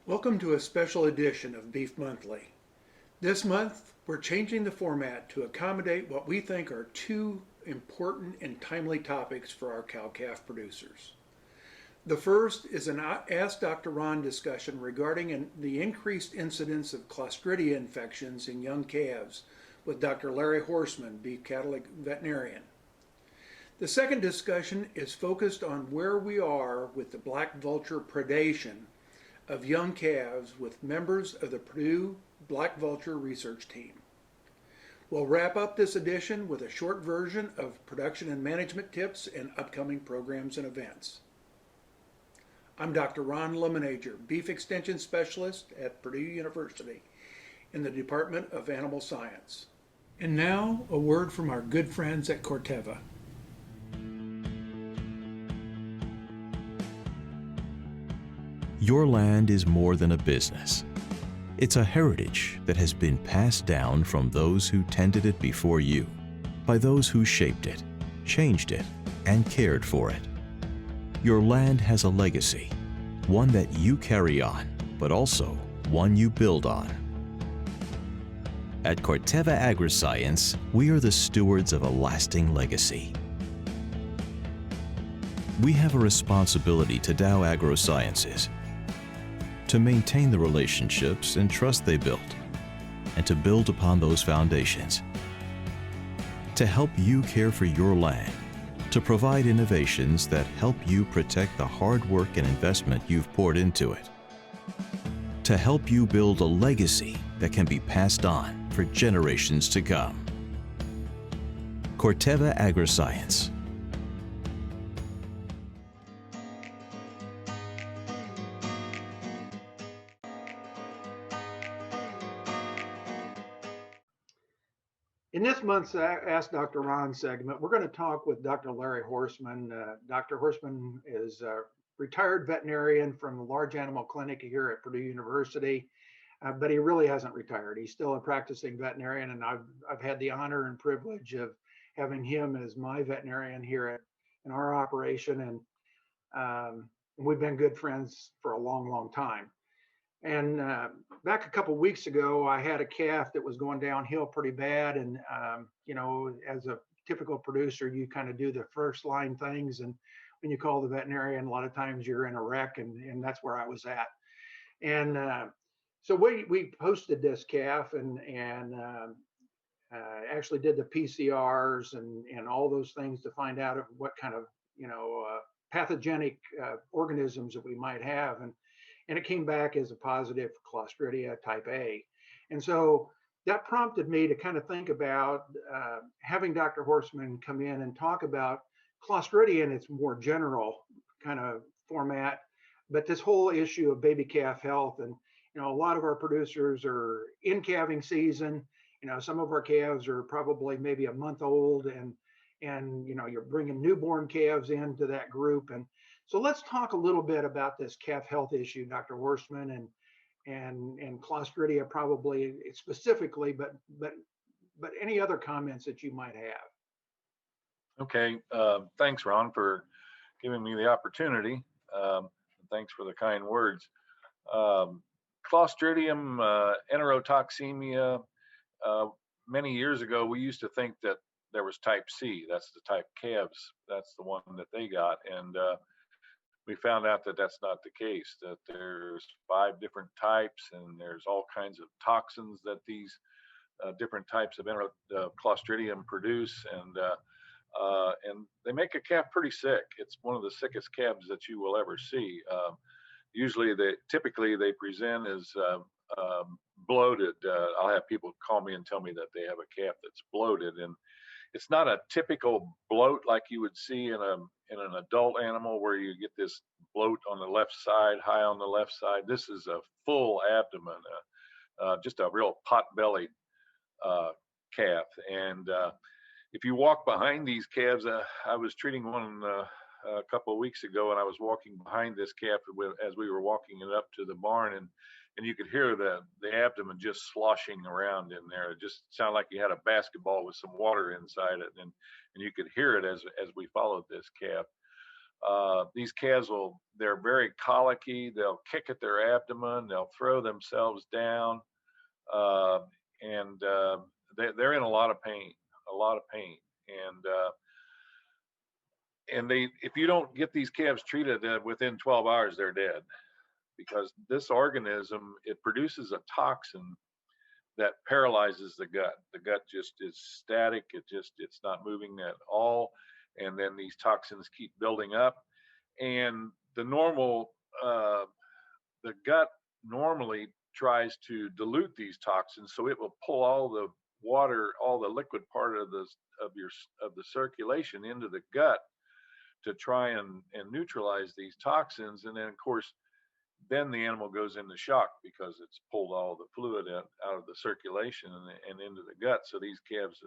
Welcome to a special edition of Beef Monthly. This month, we're changing the format to accommodate what we think are two important and timely topics for our cow-calf producers. The first is an Ask Dr. Ron discussion regarding the increased incidence of Clostridia infections in young calves with Dr. Larry Horstmann, beef cattle veterinarian. The second discussion is focused on where we are with the black vulture predation of young calves with members of the Purdue Black Vulture research team. We'll wrap up this edition with a short version of production and management tips and upcoming programs and events. I'm Dr. Ron Lemonager, Beef Extension Specialist at Purdue University in the Department of Animal Science. And now, a word from our good friends at Corteva. Your land is more than a business. It's a heritage that has been passed down from those who tended it before you, by those who shaped it, changed it, and cared for it. Your land has a legacy, one that you carry on, but also one you build on. At Corteva Agriscience, we are the stewards of a lasting legacy. We have a responsibility to Dow AgroSciences to maintain the relationships and trust they built, and to build upon those foundations. To help you care for your land, to provide innovations that help you protect the hard work and investment you've poured into it. To help you build a legacy that can be passed on for generations to come. Corteva Agriscience. In this month's Ask Dr. Ron segment, we're going to talk with Dr. Larry Horstmann. Dr. Horstmann is a retired veterinarian from the large animal clinic here at Purdue University, but he really hasn't retired. He's still a practicing veterinarian, and I've had the honor and privilege of having him as my veterinarian here in our operation, and we've been good friends for a long, long time. And back a couple of weeks ago, I had a calf that was going downhill pretty bad. And, as a typical producer, you kind of do the first line things. And when you call the veterinarian, a lot of times you're in a wreck, and that's where I was at. And so we posted this calf and actually did the PCRs and all those things to find out what kind of, pathogenic organisms that we might have. And it came back as a positive Clostridia type A. And so that prompted me to kind of think about having Dr. Horstmann come in and talk about Clostridia in its more general kind of format, but this whole issue of baby calf health. And, a lot of our producers are in calving season. Some of our calves are probably maybe a month old, and you're bringing newborn calves into that group. And so let's talk a little bit about this calf health issue, Dr. Horstmann, and Clostridia probably specifically, but any other comments that you might have. Okay, thanks, Ron, for giving me the opportunity. Thanks for the kind words. Clostridium Enterotoxemia. Many years ago, we used to think that there was type C. That's the type calves. That's the one that they got, and we found out that that's not the case, that there's 5 different types, and there's all kinds of toxins that these different types of Clostridium produce, and they make a calf pretty sick. It's one of the sickest calves that you will ever see. Usually, typically they present as bloated. I'll have people call me and tell me that they have a calf that's bloated, and it's not a typical bloat like you would see in an adult animal where you get this bloat on the left side, high on the left side. This is a full abdomen, just a real pot-bellied calf. And if you walk behind these calves, I was treating one a couple of weeks ago, and I was walking behind this calf as we were walking it up to the barn, and you could hear the abdomen just sloshing around in there. It just sounded like you had a basketball with some water inside it, and you could hear it as we followed this calf. These calves they're very colicky. They'll kick at their abdomen. They'll throw themselves down. Uh, and they're in a lot of pain, and if you don't get these calves treated within 12 hours, they're dead, because this organism, it produces a toxin that paralyzes the gut. The gut just is static. It's not moving at all. And then these toxins keep building up. And the gut normally tries to dilute these toxins, so it will pull all the water, all the liquid part of the circulation into the gut to try and neutralize these toxins. And then, of course, then the animal goes into shock because it's pulled all the fluid out of the circulation and into the gut. So these calves,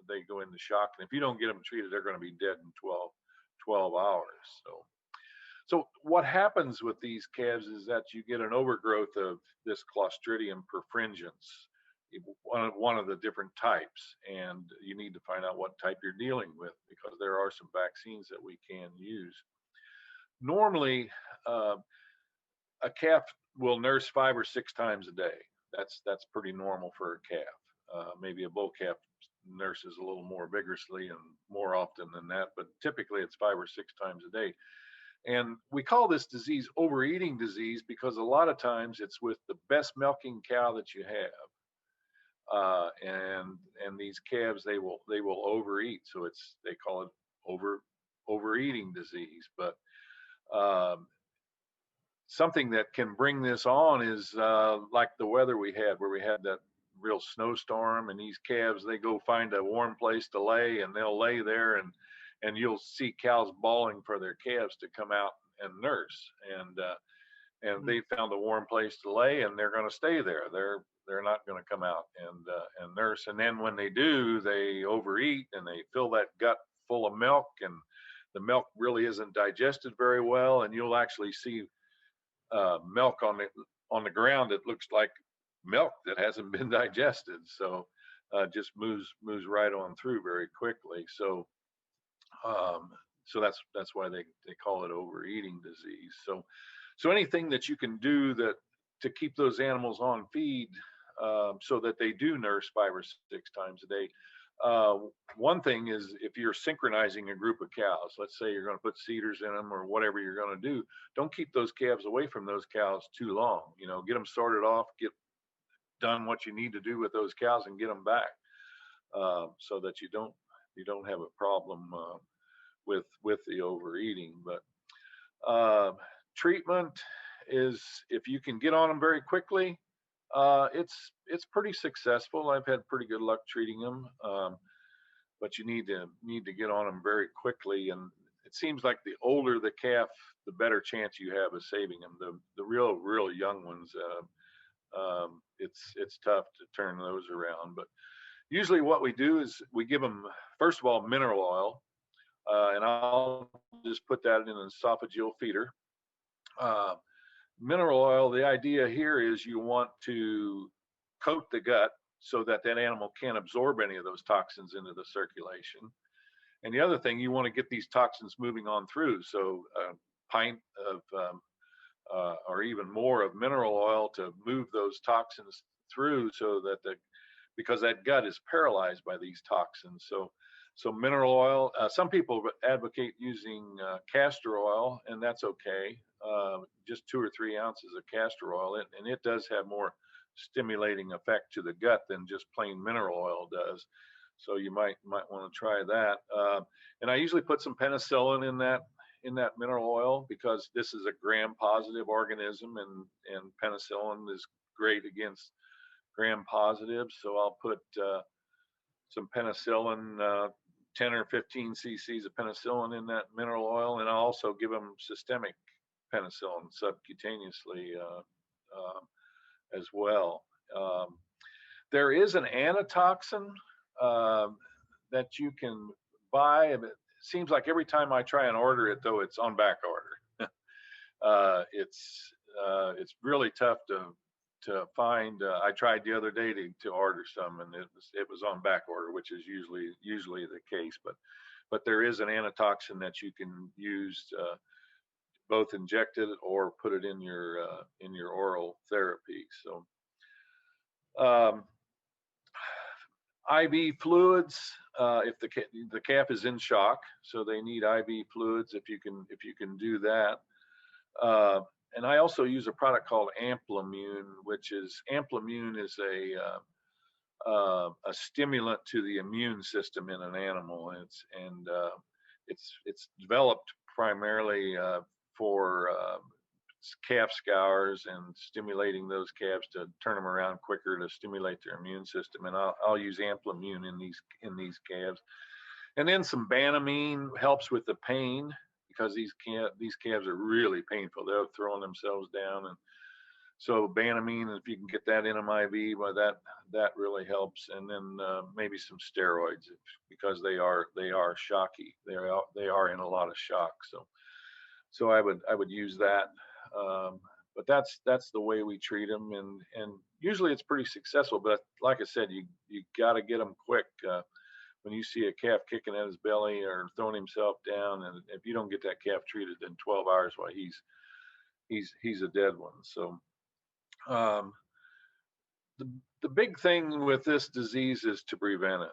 they go into shock. And if you don't get them treated, they're going to be dead in 12 hours. So what happens with these calves is that you get an overgrowth of this Clostridium perfringens, one of the different types, and you need to find out what type you're dealing with, because there are some vaccines that we can use. Normally, a calf will nurse 5 or 6 times a day. That's pretty normal for a calf. Maybe a bull calf nurses a little more vigorously and more often than that, but typically it's 5 or 6 times a day. And we call this disease overeating disease because a lot of times it's with the best milking cow that you have, and these calves, they will overeat. So they call it overeating disease. But something that can bring this on is like the weather we had, where we had that real snowstorm, and these calves, they go find a warm place to lay, and they'll lay there, and you'll see cows bawling for their calves to come out and nurse. And they found a warm place to lay, and they're going to stay there. They're not going to come out and nurse. And then when they do, they overeat, and they fill that gut full of milk, and the milk really isn't digested very well. And you'll actually see milk on the ground. It looks like milk that hasn't been digested. So just moves right on through very quickly. So that's why they call it overeating disease. So anything that you can do to keep those animals on feed, so that they do nurse 5 or 6 times a day. One thing is, if you're synchronizing a group of cows, let's say you're going to put cedars in them or whatever you're going to do, don't keep those calves away from those cows too long. Get them started off, get done what you need to do with those cows, and get them back, so that you don't have a problem with the overeating. But treatment is, if you can get on them very quickly, it's pretty successful. I've had pretty good luck treating them, but you need to get on them very quickly. And it seems like the older the calf, the better chance you have of saving them. The real young ones, it's tough to turn those around. But usually what we do is we give them, first of all, mineral oil, and I'll just put that in an esophageal feeder. Mineral oil, the idea here is you want to coat the gut so that animal can't absorb any of those toxins into the circulation. And the other thing, you want to get these toxins moving on through. So a pint of or even more of mineral oil to move those toxins through, so that because that gut is paralyzed by these toxins. So mineral oil, some people advocate using castor oil, and that's okay. Just 2 or 3 ounces of castor oil, and it does have more stimulating effect to the gut than just plain mineral oil does. So you might want to try that. And I usually put some penicillin in that mineral oil, because this is a gram-positive organism, and penicillin is great against gram-positives. So I'll put some penicillin, 10 or 15 cc's of penicillin in that mineral oil, and I'll also give them systemic penicillin subcutaneously as well. There is an antitoxin that you can buy. It seems like every time I try and order it, though, it's on back order. It's really tough to find. I tried the other day to order some, and it was on back order, which is usually the case. But but there is an antitoxin that you can use, both injected or put it in your oral therapy. So IV fluids, if the calf is in shock, so they need IV fluids if you can do that. And I also use a product called Amplimune, which is a stimulant to the immune system in an animal. It's developed primarily for calf scours and stimulating those calves to turn them around quicker to stimulate their immune system. And I'll use Amplimune in these calves. And then some Banamine helps with the pain, because these calves are really painful. They're throwing themselves down, and so Banamine, if you can get that in them IV, well, that really helps. And then maybe some steroids, because they are shocky. They are in a lot of shock. So I would use that. But that's the way we treat them, and usually it's pretty successful. But like I said, you got to get them quick. When you see a calf kicking at his belly or throwing himself down, and if you don't get that calf treated in 12 hours, well, he's a dead one. So the big thing with this disease is to prevent it.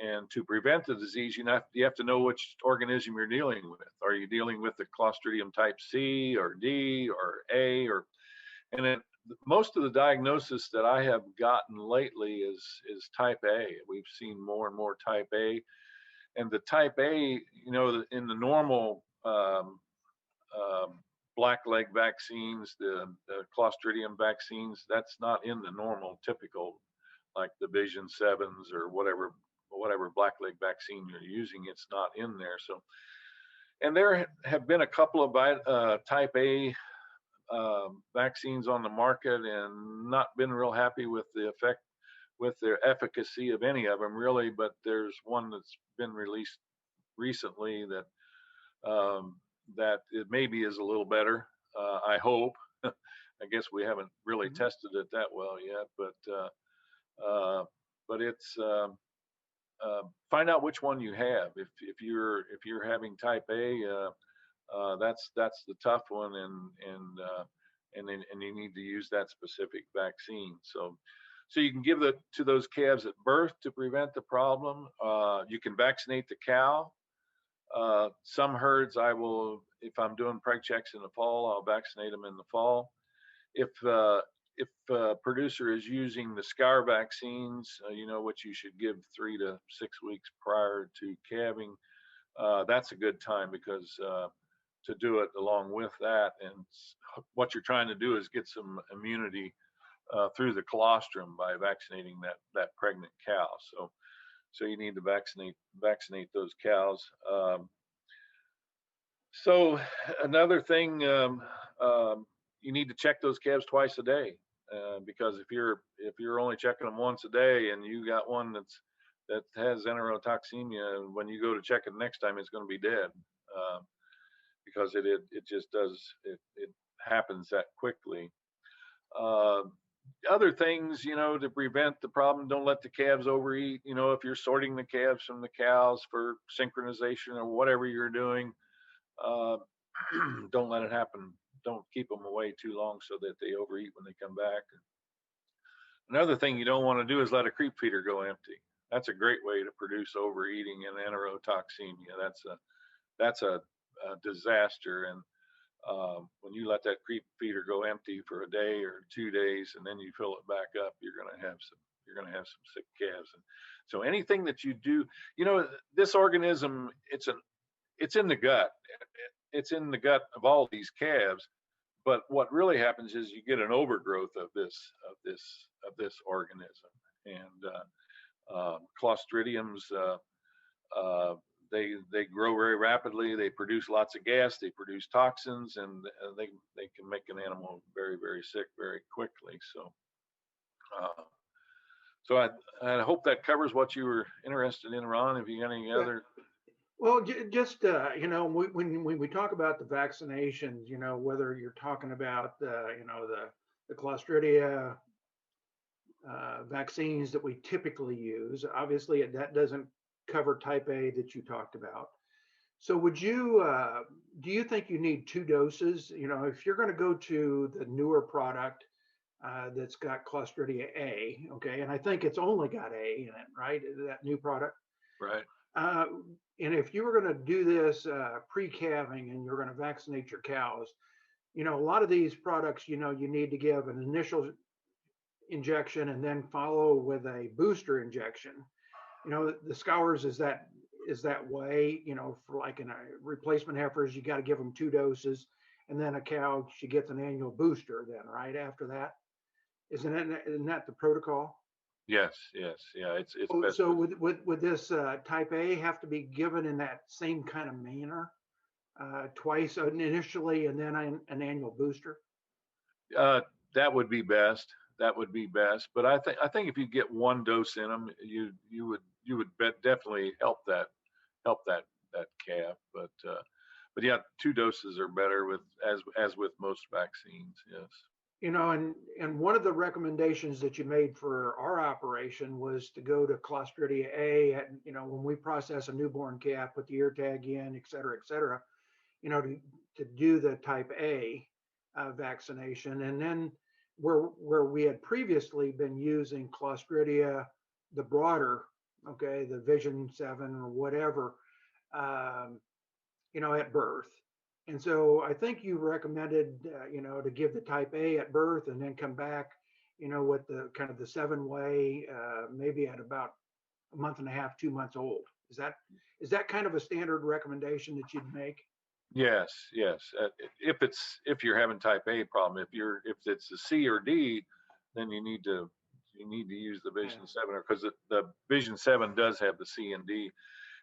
And to prevent the disease, you have to know which organism you're dealing with. Are you dealing with the Clostridium type C or D or A? And then most of the diagnosis that I have gotten lately is type A. We've seen more and more type A. And the type A, in the normal blackleg vaccines, the Clostridium vaccines, that's not in the normal typical, like the Vision 7s or whatever blackleg vaccine you're using. It's not in there. So, and there have been a couple of type A vaccines on the market, and not been real happy with their efficacy of any of them, really. But there's one that's been released recently that it maybe is a little better. I hope. I guess we haven't really tested it that well yet, but it's find out which one you have. If you're having type A, that's the tough one, and you need to use that specific vaccine. So you can give it to those calves at birth to prevent the problem. You can vaccinate the cow. Some herds if I'm doing preg checks in the fall, I'll vaccinate them in the fall. If a producer is using the scour vaccines, which you should give 3 to 6 weeks prior to calving, that's a good time, because to do it along with that, and what you're trying to do is get some immunity through the colostrum by vaccinating that pregnant cow. So you need to vaccinate those cows. So another thing, you need to check those calves twice a day, because if you're only checking them once a day, and you got one that has enterotoxemia, when you go to check it next time, it's going to be dead, because it just does it happens that quickly. Other things, to prevent the problem, don't let the calves overeat. If you're sorting the calves from the cows for synchronization or whatever you're doing, don't let it happen. Don't keep them away too long so that they overeat when they come back. Another thing you don't want to do is let a creep feeder go empty. That's a great way to produce overeating and enterotoxemia. That's a disaster. And when you let that creep feeder go empty for a day or 2 days, and then you fill it back up, you're going to have some sick calves. And so anything that you do, this organism, it's in the gut. It's in the gut of all these calves. But what really happens is you get an overgrowth of this organism. And Clostridiums, they grow very rapidly. They produce lots of gas. They produce toxins, and they can make an animal very, very sick very quickly. So I hope that covers what you were interested in, Ron. If you got any other. Well, just when we talk about the vaccinations, whether you're talking about the Clostridia vaccines that we typically use, obviously that doesn't cover type A that you talked about. So would you, do you think you need two doses? You know, if you're going to go to the newer product that's got Clostridia A, okay, and I think it's only got A in it, right? That new product. Right. Uh, and if you were going to do this pre-calving and you're going to vaccinate your cows, you know, a lot of these products, you know, you need to give an initial injection and then follow with a booster injection. You know, the scours is that way, you know, for like in a replacement heifers, you got to give them two doses, and then a cow, she gets an annual booster then, right after that. Isn't that the protocol? Yes. Yes. Yeah. It's Oh, best so with. would this type A have to be given in that same kind of manner, twice initially and then an annual booster? Uh, that would be best. That would be best. But I think if you get one dose in them, you would definitely help that calf. But yeah, two doses are better with as with most vaccines. Yes. You know, and one of the recommendations that you made for our operation was to go to Clostridia A at, you know, when we process a newborn calf, put the ear tag in, et cetera, you know, to do the type A vaccination. And then where we had previously been using Clostridia, the broader, okay, the Vision 7 or whatever, um, you know, at birth. And so I think you recommended, you know, to give the type A at birth and then come back, you know, with the kind of the 7-way, maybe at about a month and a half, 2 months old. Is that kind of a standard recommendation that you'd make? Yes. Yes. If you're having type A problem, if it's a C or D, then you need to use the Yeah. Vision 7, because the Vision 7 does have the C and D.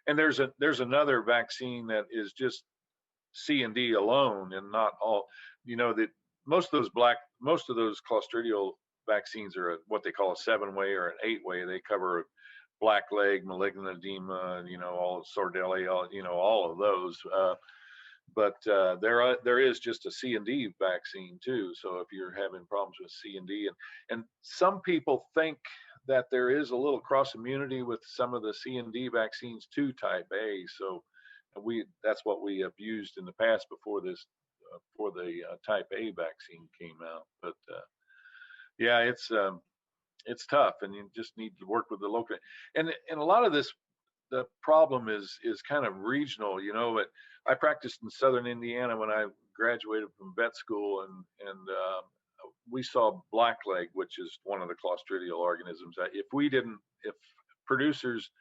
And there's another vaccine that is just C and D alone, and not all. That most of those clostridial vaccines are what they call a 7-way or an 8-way. They cover black leg, malignant edema, all of Sordelli, all of those. But there is just a C and D vaccine too. So if you're having problems with C and D, and some people think that there is a little cross immunity with some of the C and D vaccines to type A. So that's what we have used in the past before this before the type A vaccine came out. But yeah, it's tough, and you just need to work with the local. And a lot of this, the problem is kind of regional. But I practiced in Southern Indiana when I graduated from vet school, and we saw blackleg, which is one of the clostridial organisms. If producers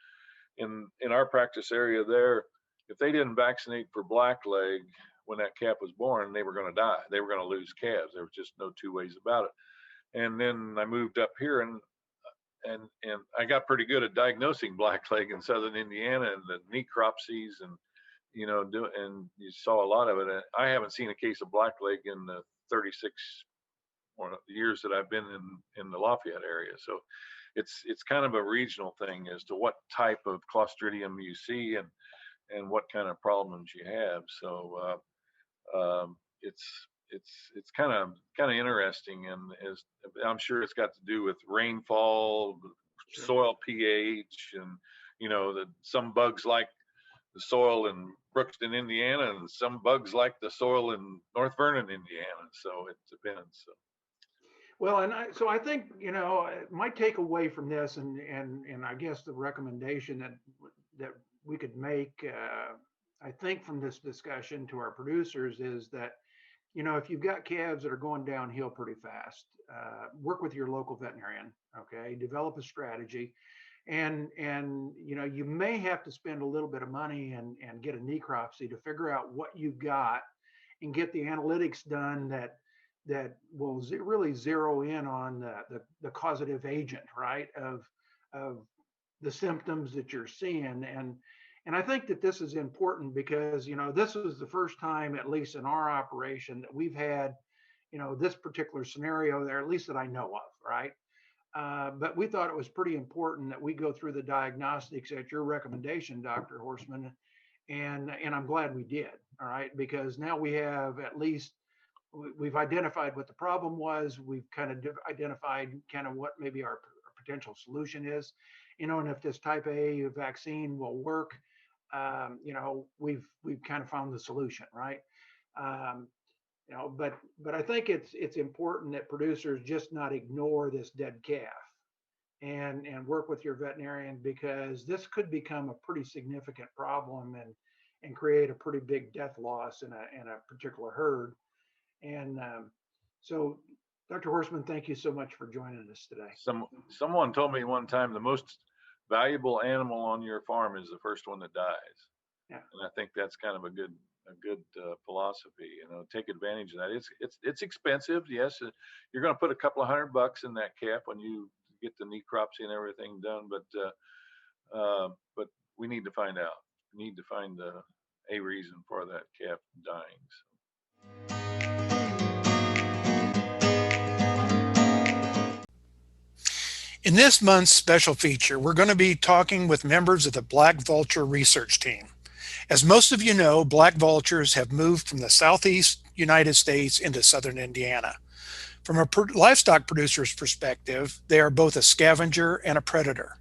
in our practice area there, if they didn't vaccinate for blackleg when that calf was born, they were going to die. They were going to lose calves. There was just no two ways about it. And then I moved up here, and I got pretty good at diagnosing blackleg in Southern Indiana, and the necropsies, and and you saw a lot of it. And I haven't seen a case of blackleg in the 36 years that I've been in the Lafayette area. So it's kind of a regional thing as to what type of Clostridium you see, and what kind of problems you have. So it's kind of interesting, and as I'm sure it's got to do with rainfall, Sure. soil pH, and that some bugs like the soil in Brookston, Indiana, and some bugs like the soil in North Vernon, Indiana. So it depends. So. Well, and I think, my takeaway from this, and I guess the recommendation that we could make, I think from this discussion to our producers is that, if you've got calves that are going downhill pretty fast, work with your local veterinarian, okay? Develop a strategy, and you may have to spend a little bit of money and get a necropsy to figure out what you've got, and get the analytics done that will really zero in on the causative agent, right, of the symptoms that you're seeing. And I think that this is important because, this was the first time, at least in our operation, that we've had, this particular scenario there, at least that I know of, right? But we thought it was pretty important that we go through the diagnostics at your recommendation, Dr. Horstmann, and I'm glad we did, all right, because now we have at least, we've identified what the problem was. We've kind of identified kind of what maybe our potential solution is. and if this type A vaccine will work, we've kind of found the solution, right? Um, but I think it's important that producers just not ignore this dead calf and work with your veterinarian, because this could become a pretty significant problem and create a pretty big death loss in a particular herd. And so, Dr. Horstmann, thank you so much for joining us today. Someone told me one time the most valuable animal on your farm is the first one that dies. Yeah. And I think that's kind of a good philosophy. Take advantage of that. It's expensive. Yes, you're going to put a couple of $100 in that calf when you get the necropsy and everything done. But we need to find out. We need to find a reason for that calf dying. In this month's special feature, we're going to be talking with members of the Black Vulture research team. As most of you know, black vultures have moved from the southeast United States into southern Indiana. From a livestock producer's perspective, they are both a scavenger and a predator.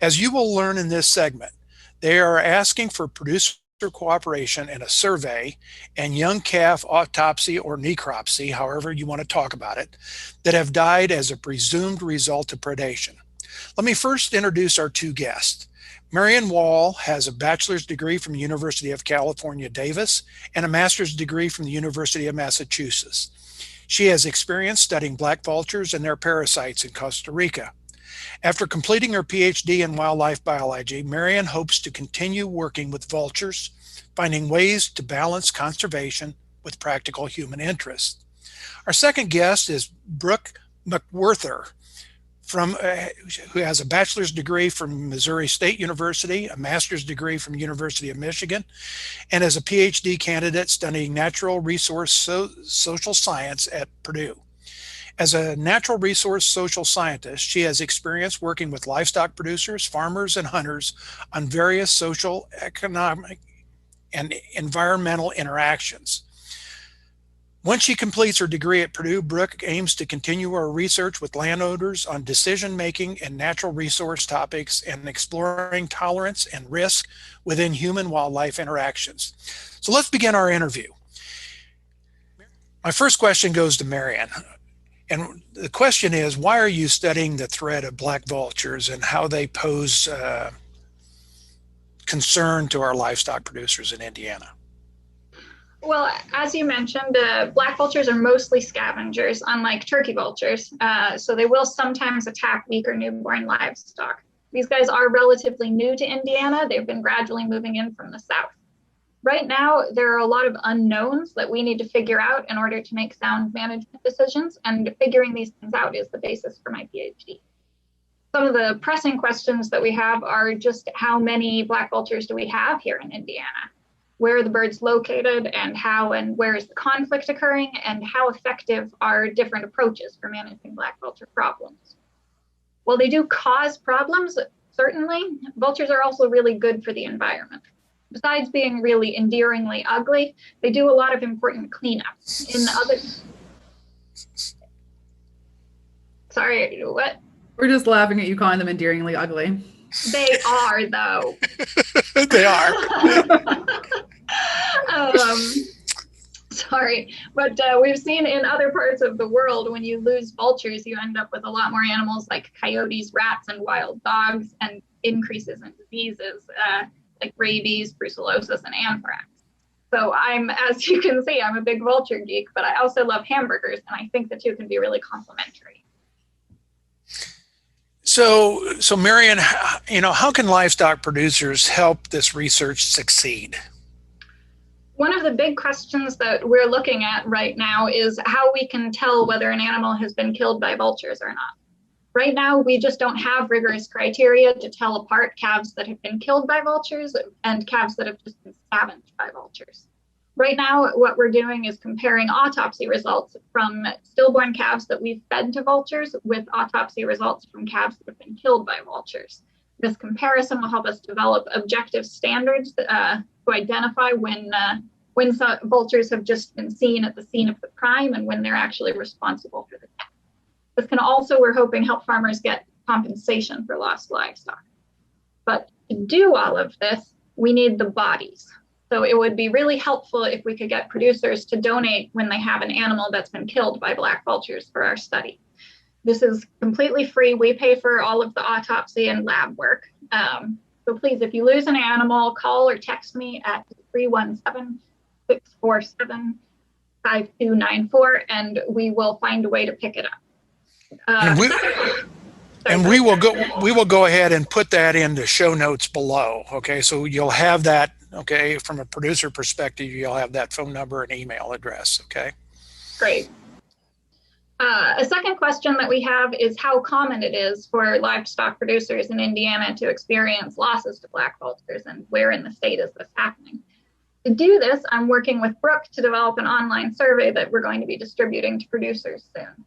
As you will learn in this segment, they are asking for producer cooperation in a survey and young calf autopsy or necropsy, however you want to talk about it, that have died as a presumed result of predation. Let me first introduce our two guests. Marian Wall has a bachelor's degree from the University of California, Davis, and a master's degree from the University of Massachusetts. She has experience studying black vultures and their parasites in Costa Rica. After completing her PhD in wildlife biology, Marian hopes to continue working with vultures, finding ways to balance conservation with practical human interests. Our second guest is Brooke Mcwerther, who has a bachelor's degree from Missouri State University, a master's degree from University of Michigan, and is a PhD candidate studying natural resource social science at Purdue. As a natural resource social scientist, she has experience working with livestock producers, farmers, and hunters on various social, economic, and environmental interactions. Once she completes her degree at Purdue, Brooke aims to continue her research with landowners on decision-making and natural resource topics and exploring tolerance and risk within human-wildlife interactions. So let's begin our interview. My first question goes to Marian. And the question is, why are you studying the threat of black vultures and how they pose concern to our livestock producers in Indiana? Well, as you mentioned, black vultures are mostly scavengers, unlike turkey vultures. So they will sometimes attack weak or newborn livestock. These guys are relatively new to Indiana. They've been gradually moving in from the south. Right now, there are a lot of unknowns that we need to figure out in order to make sound management decisions, and figuring these things out is the basis for my PhD. Some of the pressing questions that we have are just how many black vultures do we have here in Indiana? Where are the birds located, and how and where is the conflict occurring, and how effective are different approaches for managing black vulture problems? While they do cause problems, certainly, vultures are also really good for the environment. Besides being really endearingly ugly, they do a lot of important cleanup. Sorry, what? We're just laughing at you calling them endearingly ugly. They are, though. They are. Sorry, but we've seen in other parts of the world, when you lose vultures, you end up with a lot more animals like coyotes, rats, and wild dogs, and increases in diseases like rabies, brucellosis, and anthrax. So as you can see, I'm a big vulture geek, but I also love hamburgers, and I think the two can be really complementary. So Marian, how can livestock producers help this research succeed? One of the big questions that we're looking at right now is how we can tell whether an animal has been killed by vultures or not. Right now, we just don't have rigorous criteria to tell apart calves that have been killed by vultures and calves that have just been scavenged by vultures. Right now, what we're doing is comparing autopsy results from stillborn calves that we've fed to vultures with autopsy results from calves that have been killed by vultures. This comparison will help us develop objective standards to identify when vultures have just been seen at the scene of the crime and when they're actually responsible for the death. This can also, we're hoping, help farmers get compensation for lost livestock. But to do all of this, we need the bodies. So it would be really helpful if we could get producers to donate when they have an animal that's been killed by black vultures for our study. This is completely free. We pay for all of the autopsy and lab work. So please, if you lose an animal, call or text me at 317-647-5294, and we will find a way to pick it up. And we will go ahead and put that in the show notes below. Okay, so you'll have that. Okay, from a producer perspective, you'll have that phone number and email address. Okay, great. A second question that we have is how common it is for livestock producers in Indiana to experience losses to black vultures, and where in the state is this happening? To do this, I'm working with Brooke to develop an online survey that we're going to be distributing to producers soon.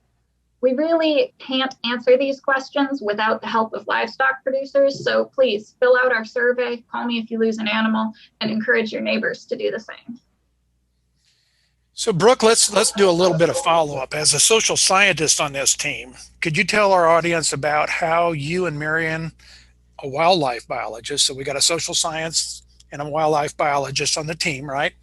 We really can't answer these questions without the help of livestock producers, so please fill out our survey, call me if you lose an animal, and encourage your neighbors to do the same. So Brooke, let's do a little bit of follow-up. As a social scientist on this team, could you tell our audience about how you and Marian, a wildlife biologist, so we got a social science and a wildlife biologist on the team, right?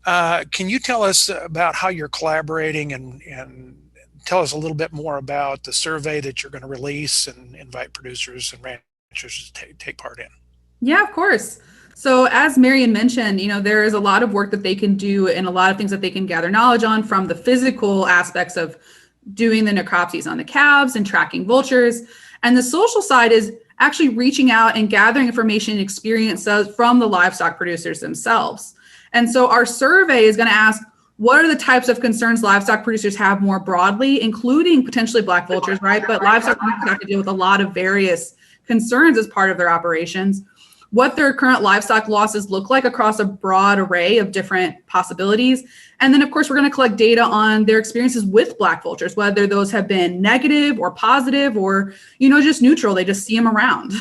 Can you tell us about how you're collaborating and tell us a little bit more about the survey that you're going to release and invite producers and ranchers to take part in? Yeah, of course. So as Marian mentioned, there is a lot of work that they can do and a lot of things that they can gather knowledge on, from the physical aspects of doing the necropsies on the calves and tracking vultures. And the social side is actually reaching out and gathering information and experiences from the livestock producers themselves. And so our survey is going to ask, what are the types of concerns livestock producers have more broadly, including potentially black vultures, right? But livestock producers have to deal with a lot of various concerns as part of their operations. What their current livestock losses look like across a broad array of different possibilities. And then, of course, we're going to collect data on their experiences with black vultures, whether those have been negative or positive or, just neutral. They just see them around.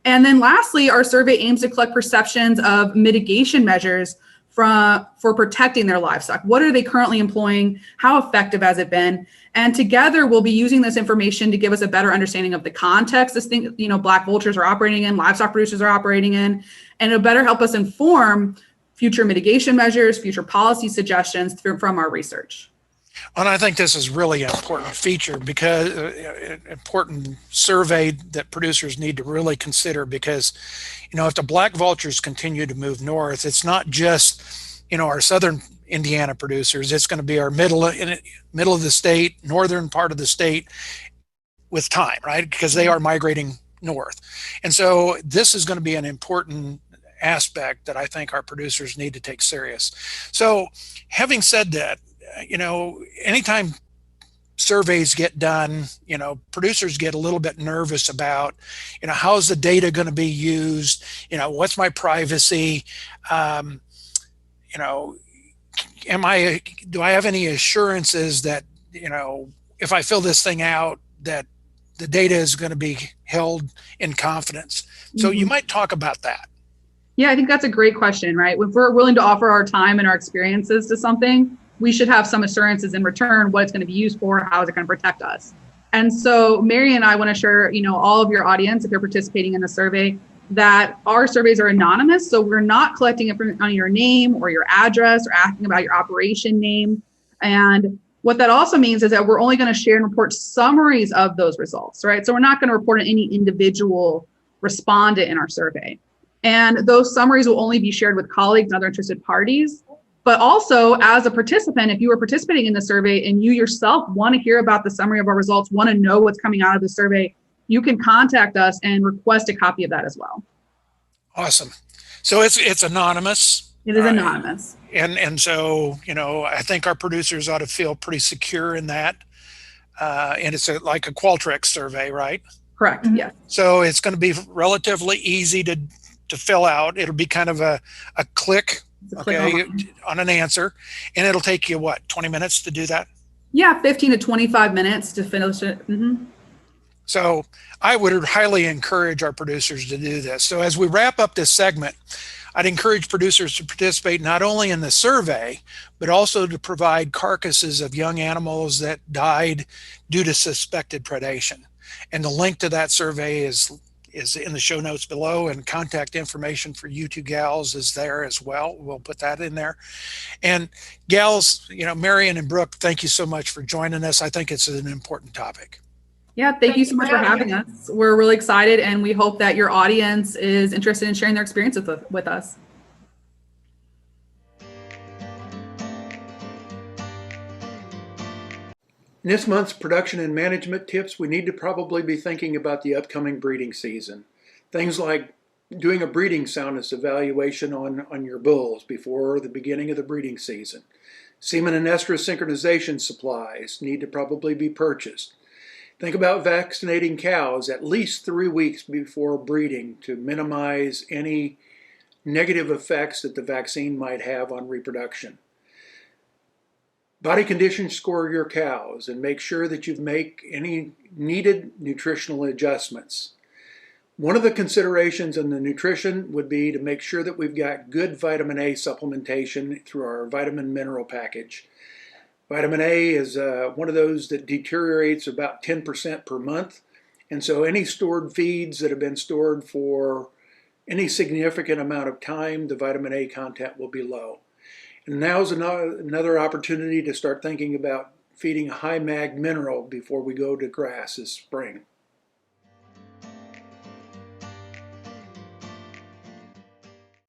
And then lastly, our survey aims to collect perceptions of mitigation measures for protecting their livestock. What are they currently employing? How effective has it been? And together we'll be using this information to give us a better understanding of the context this thing, black vultures are operating in, livestock producers are operating in, and it'll better help us inform future mitigation measures, future policy suggestions from our research. And I think this is really an important feature, because an important survey that producers need to really consider, because, if the black vultures continue to move north, it's not just, our southern Indiana producers, it's going to be our middle of the state, northern part of the state with time, right? Because they are migrating north. And so this is going to be an important aspect that I think our producers need to take serious. So having said that, anytime surveys get done, producers get a little bit nervous about, how's the data going to be used? What's my privacy? Do I have any assurances that, if I fill this thing out, that the data is going to be held in confidence? So you might talk about that. Yeah, I think that's a great question, right? If we're willing to offer our time and our experiences to something, we should have some assurances in return what it's going to be used for, how is it going to protect us. And so Marian and I want to share, all of your audience, if you're participating in the survey, that our surveys are anonymous. So we're not collecting information on your name or your address or asking about your operation name. And what that also means is that we're only going to share and report summaries of those results, right? So we're not going to report on any individual respondent in our survey. And those summaries will only be shared with colleagues and other interested parties. But also, as a participant, if you are participating in the survey and you yourself want to hear about the summary of our results, want to know what's coming out of the survey, you can contact us and request a copy of that as well. Awesome. So it's anonymous. It is anonymous. And so, I think our producers ought to feel pretty secure in that. And it's like a Qualtrics survey, right? Correct. Mm-hmm. Yes. So it's going to be relatively easy to fill out. It'll be kind of a click. Okay, on an answer, and it'll take you 20 minutes to do that? Yeah, 15 to 25 minutes to finish it. Mm-hmm. So I would highly encourage our producers to do this. So as we wrap up this segment, I'd encourage producers to participate not only in the survey, but also to provide carcasses of young animals that died due to suspected predation. And the link to that survey is is in the show notes below, and contact information for you two gals is there as well. We'll put that in there. And gals, Marian and Brooke, thank you so much for joining us. I think it's an important topic. Yeah, thank you so much for having us. We're really excited, and we hope that your audience is interested in sharing their experience with us. In this month's production and management tips, we need to probably be thinking about the upcoming breeding season. Things like doing a breeding soundness evaluation on your bulls before the beginning of the breeding season. Semen and estrus synchronization supplies need to probably be purchased. Think about vaccinating cows at least 3 weeks before breeding to minimize any negative effects that the vaccine might have on reproduction. Body condition score your cows and make sure that you make any needed nutritional adjustments. One of the considerations in the nutrition would be to make sure that we've got good vitamin A supplementation through our vitamin mineral package. Vitamin A is one of those that deteriorates about 10% per month, and so any stored feeds that have been stored for any significant amount of time, the vitamin A content will be low. And now's another opportunity to start thinking about feeding high mag mineral before we go to grass this spring.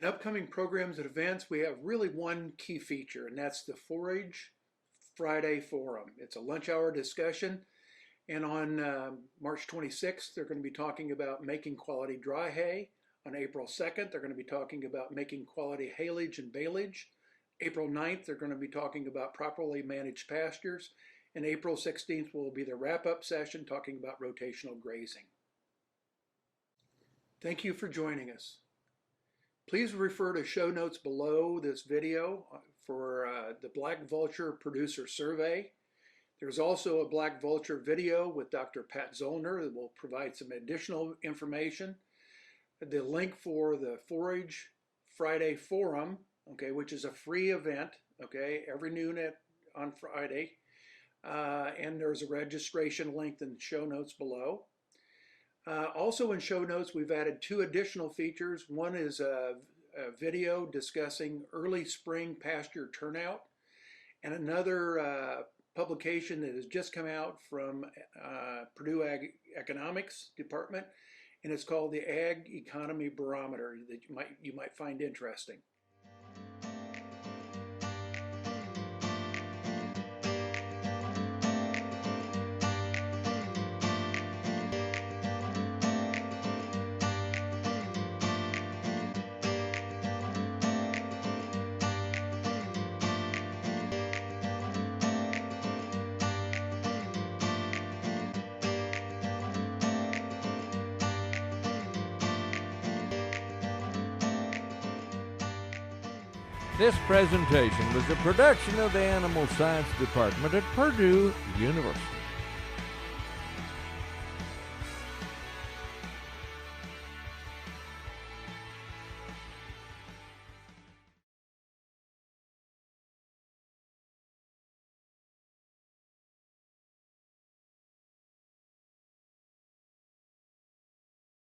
In upcoming programs and events, we have really one key feature, and that's the Forage Friday Forum. It's a lunch hour discussion, and on March 26th, they're going to be talking about making quality dry hay. On April 2nd, they're going to be talking about making quality haylage and baleage. April 9th, they're going to be talking about properly managed pastures. And April 16th will be the wrap-up session talking about rotational grazing. Thank you for joining us. Please refer to show notes below this video for the Black Vulture Producer Survey. There's also a Black Vulture video with Dr. Pat Zollner that will provide some additional information. The link for the Forage Friday Forum, okay, which is a free event, okay, every noon on Friday. And there's a registration link in the show notes below. Also in show notes, we've added 2 additional features. One is a video discussing early spring pasture turnout, and another publication that has just come out from Purdue Economics Department, and it's called the Ag Economy Barometer that you might find interesting. This presentation was a production of the Animal Science Department at Purdue University.